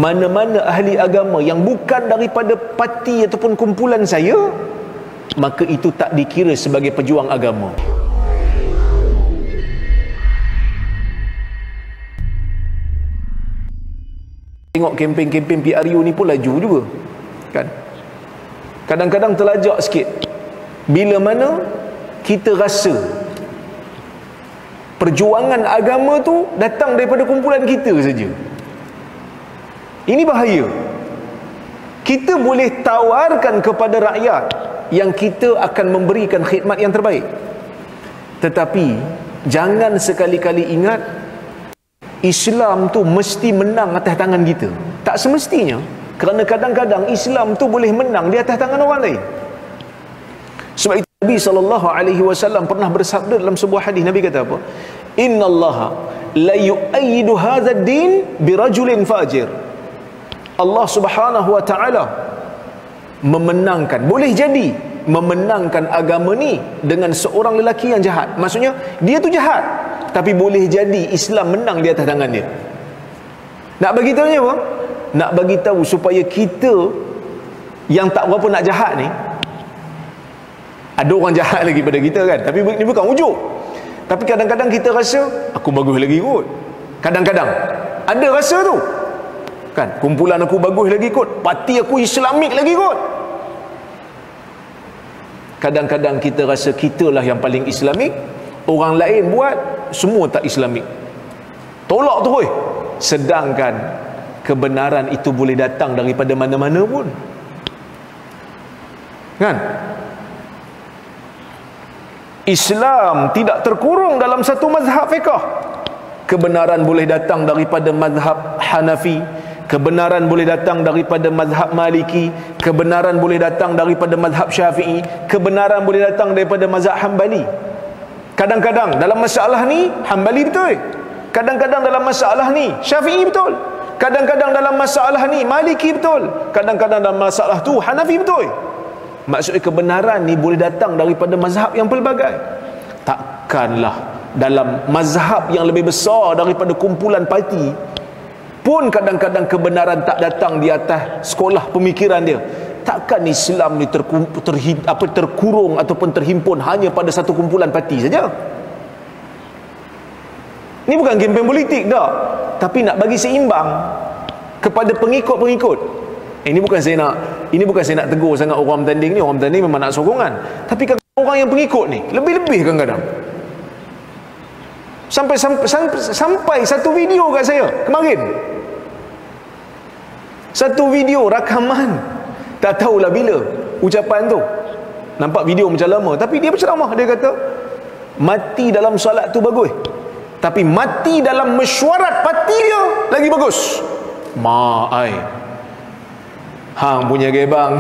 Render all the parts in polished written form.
mana-mana ahli agama yang bukan daripada parti ataupun kumpulan saya, maka itu tak dikira sebagai pejuang agama. Tengok kempen-kempen PRU ni pun laju juga, kan? Kadang-kadang terlajak sikit bila mana kita rasa perjuangan agama tu datang daripada kumpulan kita saja. Ini bahaya. Kita boleh tawarkan kepada rakyat yang kita akan memberikan khidmat yang terbaik, tetapi jangan sekali-kali ingat Islam tu mesti menang atas tangan kita. Tak semestinya, kerana kadang-kadang Islam tu boleh menang di atas tangan orang lain. Sebab itu Nabi SAW pernah bersabda dalam sebuah hadis. Nabi kata apa? Innallaha la yu'ayyidu hadzal din birajulin fajir. Allah Subhanahu wa taala memenangkan, boleh jadi memenangkan agama ni dengan seorang lelaki yang jahat. Maksudnya dia tu jahat, tapi boleh jadi Islam menang di atas tangan dia. Nak bagi tahu apa? Nak bagi tahu supaya kita yang tak berapa nak jahat ni, ada orang jahat lagi pada kita, kan? Tapi ini bukan wujud. Tapi kadang-kadang kita rasa aku bagus lagi kot. Kadang-kadang ada rasa tu, kan? Kumpulan aku bagus lagi kot, parti aku Islamik lagi kot. Kadang-kadang kita rasa kitalah yang paling Islamik, orang lain buat semua tak Islamik. Tolak tu, oi. Sedangkan kebenaran itu boleh datang daripada mana-mana pun, kan? Islam tidak terkurung dalam satu mazhab fiqh. Kebenaran boleh datang daripada mazhab Hanafi, kebenaran boleh datang daripada mazhab Maliki, kebenaran boleh datang daripada mazhab Syafi'i, kebenaran boleh datang daripada mazhab Hambali. Kadang-kadang dalam masalah ni Hambali betul, kadang-kadang dalam masalah ni Syafi'i betul, kadang-kadang dalam masalah ni Maliki betul, kadang-kadang dalam masalah tu Hanafi betul. Maksudnya kebenaran ni boleh datang daripada mazhab yang pelbagai. Takkanlah dalam mazhab yang lebih besar daripada kumpulan parti pun kadang-kadang kebenaran tak datang di atas sekolah pemikiran dia. Takkan Islam ni terkurung ataupun terhimpun hanya pada satu kumpulan parti saja. Ini bukan kempen politik dah, tapi nak bagi seimbang kepada pengikut-pengikut. Ini bukan saya nak tegur sangat orang bertanding ni. Orang bertanding memang nak sokongan, tapi kan orang yang pengikut ni lebih-lebih kadang-kadang. Sampai satu video kat saya kemarin, satu video rakaman, tak tahulah bila ucapan tu. Nampak video macam lama, tapi dia berceramah. Dia kata mati dalam solat tu bagus, tapi mati dalam mesyuarat parti dia lagi bagus. Hang punya gebang.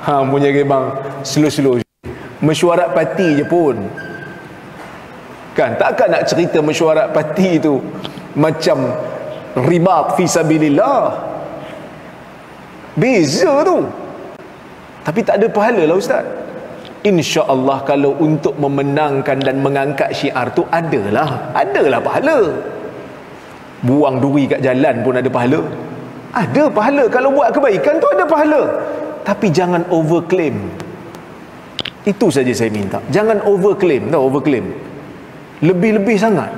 Hang punya gebang slow-slow. Mesyuarat parti je pun, kan? Takkan nak cerita mesyuarat parti tu macam ribat fi sabilillah. Beza tu. Tapi tak ada pahala lah, Ustaz. InsyaAllah kalau untuk memenangkan dan mengangkat syiar tu adalah pahala. Buang duri kat jalan pun ada pahala. Ada pahala. Kalau buat kebaikan tu ada pahala. Tapi jangan overclaim. Itu saja saya minta. Jangan overclaim. Overclaim lebih-lebih sangat.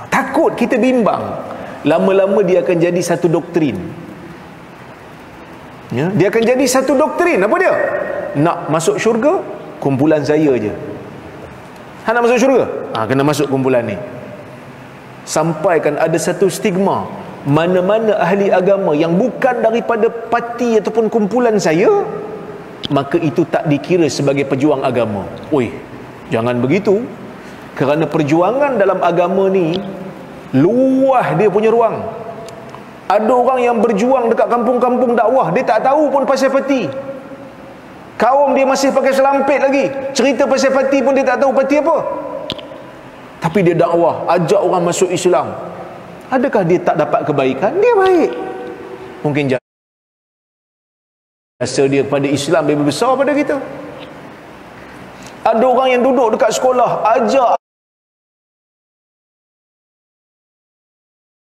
Takut kita bimbang. Lama-lama dia akan jadi satu doktrin, ya? Dia akan jadi satu doktrin. Apa dia? Nak masuk syurga, kumpulan saya je. Nak masuk syurga, kena masuk kumpulan ni. Sampaikan ada satu stigma, mana-mana ahli agama yang bukan daripada parti ataupun kumpulan saya, maka itu tak dikira sebagai pejuang agama. Oi, jangan begitu. Kerana perjuangan dalam agama ni luah dia punya ruang. Ada orang yang berjuang dekat kampung-kampung dakwah, dia tak tahu pun pasal parti. Kaum dia masih pakai selampit lagi, cerita pasal parti pun dia tak tahu parti apa. Tapi dia dakwah, ajak orang masuk Islam. Adakah dia tak dapat kebaikan? Dia baik. Mungkin jasa dia kepada Islam lebih besar pada kita. Ada orang yang duduk dekat sekolah, ajak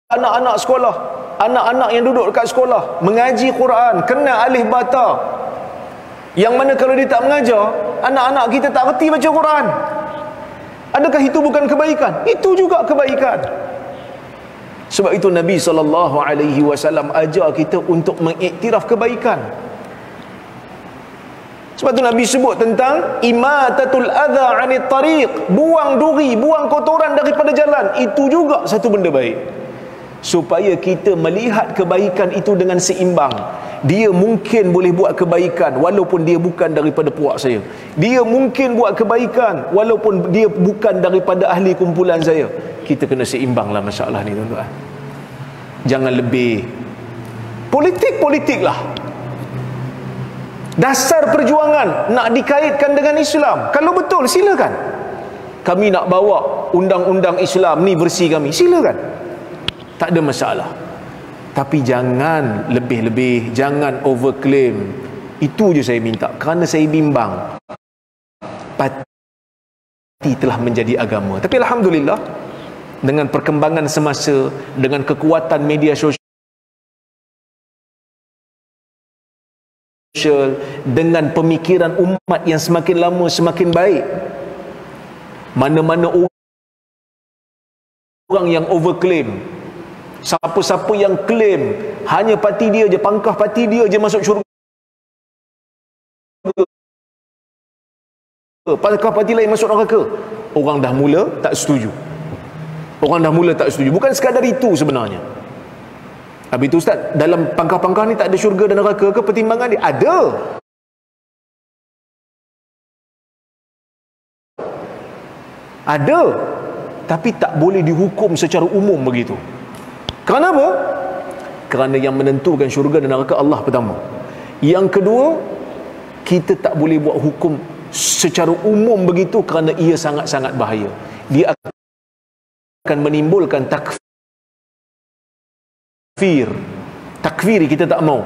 anak-anak sekolah, anak-anak yang duduk dekat sekolah mengaji Quran, kenal alif bata, yang mana kalau dia tak mengajar, anak-anak kita tak reti baca Quran. Adakah itu bukan kebaikan? Itu juga kebaikan. Sebab itu Nabi SAW ajar kita untuk mengiktiraf kebaikan. Sebab tu Nabi sebut tentang imatatul adha 'anit tariq, buang duri, buang kotoran daripada jalan. Itu juga satu benda baik. Supaya kita melihat kebaikan itu dengan seimbang. Dia mungkin boleh buat kebaikan walaupun dia bukan daripada puak saya. Dia mungkin buat kebaikan walaupun dia bukan daripada ahli kumpulan saya. Kita kena seimbanglah masalah ni, tuan-tuan. Jangan lebih politik lah. Dasar perjuangan nak dikaitkan dengan Islam. Kalau betul, silakan. Kami nak bawa undang-undang Islam ni versi kami, silakan. Tak ada masalah. Tapi jangan lebih-lebih, jangan overclaim. Itu je saya minta. Kerana saya bimbang parti telah menjadi agama. Tapi alhamdulillah, dengan perkembangan semasa, dengan kekuatan media sosial, dengan pemikiran umat yang semakin lama semakin baik, mana-mana orang yang overclaim, siapa-siapa yang claim hanya parti dia je, pangkah parti dia je masuk syurga, pangkah parti lain masuk neraka, orang dah mula tak setuju. Bukan sekadar itu sebenarnya. Habis itu Ustaz, dalam pangkah-pangkah ni tak ada syurga dan neraka ke? Pertimbangan dia ada, tapi tak boleh dihukum secara umum begitu. Kerana apa? Kerana yang menentukan syurga dan neraka Allah pertama. Yang kedua, kita tak boleh buat hukum secara umum begitu kerana ia sangat-sangat bahaya. Dia akan menimbulkan takfir kita tak mau.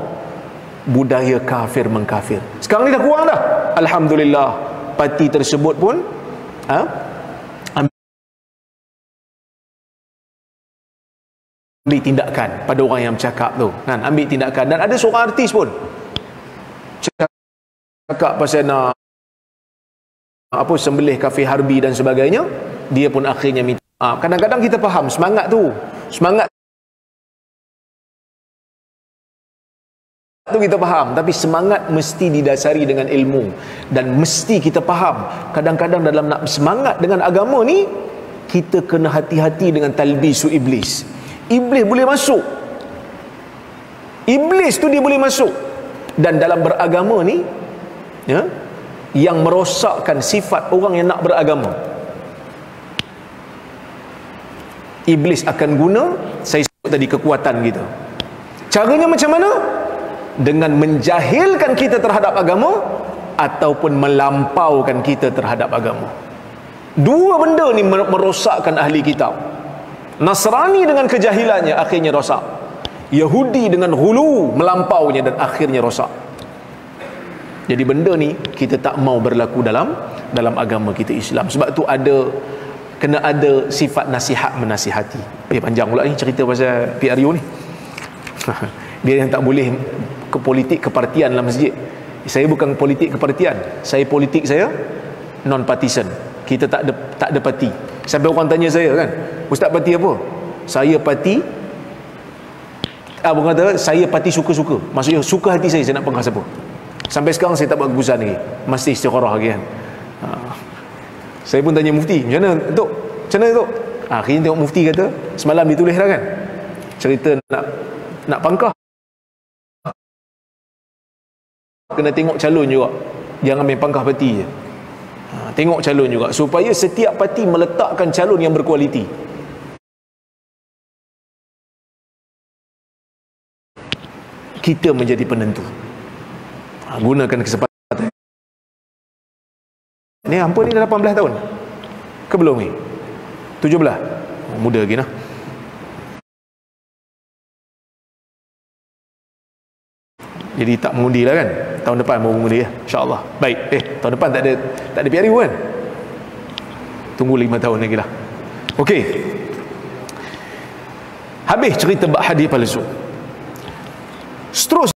Budaya kafir mengkafir. Sekarang ni dah kurang dah. Alhamdulillah, parti tersebut pun ambil tindakan pada orang yang bercakap tu, kan? Ambil tindakan. Dan ada seorang artis pun cakap pasal nak sembelih kafir harbi dan sebagainya. Dia pun akhirnya minta maaf. Kadang-kadang kita faham semangat tu kita faham, tapi semangat mesti didasari dengan ilmu, dan mesti kita faham kadang-kadang dalam nak semangat dengan agama ni, kita kena hati-hati dengan talbisu iblis. Iblis boleh masuk. Iblis tu dia boleh masuk. Dan dalam beragama ni, ya, yang merosakkan sifat orang yang nak beragama, Iblis akan guna, saya sebut tadi, kekuatan kita. Caranya macam mana? Dengan menjahilkan kita terhadap agama ataupun melampaukan kita terhadap agama. Dua benda ni merosakkan ahli kitab. Nasrani dengan kejahilannya akhirnya rosak. Yahudi dengan hulu melampaunya dan akhirnya rosak. Jadi benda ni kita tak mau berlaku dalam agama kita Islam. Sebab tu kena ada sifat nasihat menasihati. Panjang pula ni cerita pasal PRU ni. Dia yang tak boleh ke politik kepartian dalam masjid. Saya bukan politik kepartian. Saya politik saya non partisan. Kita tak ada parti. Sampai orang tanya saya, kan, Ustaz parti apa? Saya parti bukan kata saya parti suka-suka. Maksudnya suka hati saya nak pengah siapa. Sampai sekarang saya tak buat keputusan lagi. Masih istikharah lagi, kan. Saya pun tanya mufti, macam mana Tok? Macam mana Tok? Akhirnya tengok mufti kata, semalam ditulis dah, kan, cerita nak pangkah, kena tengok calon juga. Jangan main pangkah parti je. Tengok calon juga, supaya setiap parti meletakkan calon yang berkualiti. Kita menjadi penentu. Gunakan kesempatan. Ni ampun, ni dah 18 tahun ke belum ni? 17. Muda lagi nah. Jadi tak mengundi lah, kan. Tahun depan mau mengundi, ya, insya-Allah. Baik. Tahun depan tak ada PRU, kan. Tunggu 5 tahun lagi lah. Okey. Habis cerita bab hadis palsu. Seterusnya